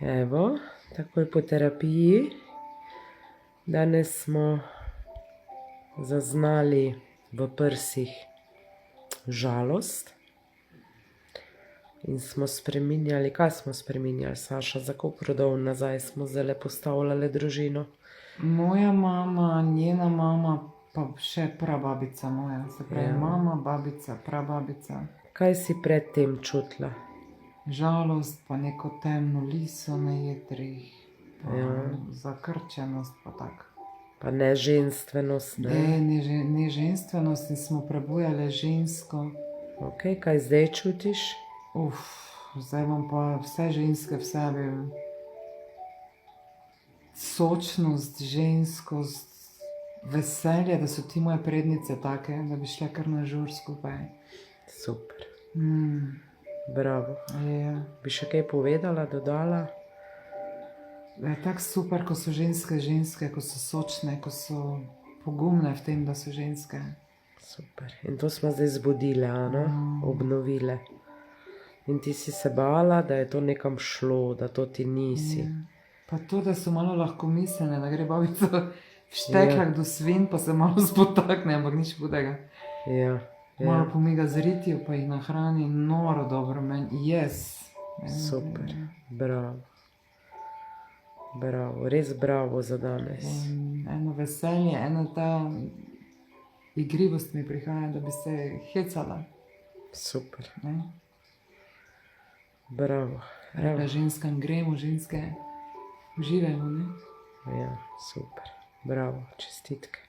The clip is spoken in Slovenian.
Evo, takoj po terapiji. Danes smo zaznali v prsih žalost. In smo spreminjali, kaj smo spreminjali, Saša, za koliko rodov nazaj smo zdaj postavljali družino? Moja mama, njena mama, pa še prababica moja. Se pravi, mama, babica, prababica. Kaj si predtem čutila? Žalost, pa neko temno liso na jetrih, pa zakrčenost, pa tako. Pa neženstvenost, ne? Neženstvenost in smo prebujali žensko. Ok, kaj zdaj čutiš? Zdaj imam pa vse ženske v sebi. Sočnost, ženskost, veselje, da so ti moje prednice take, da bi šle kar na žur skupaj. Super. Bravo. Bi še kaj povedala, dodala? Je tako super, ko so ženske, ko so sočne, ko so pogumne v tem, da so ženske. Super. In to smo zdaj zbudile, obnovile. In ti si se bala, da je to nekam šlo, da to ti nisi. Pa to, da so malo lahkomiselne, da gre babica v štekljah do svin, pa se malo spotakne, ampak nič hudega. Malo pomiga z ritjo, pa jih nahrani noro dobro meni. Super, bravo. Bravo, res bravo za danes. Eno veselje, ena ta igrivost mi prihaja, da bi se hecala. Super. Bravo. Ženskam gremo, ženske uživajmo, ne? Ja, super. Bravo, čestitke.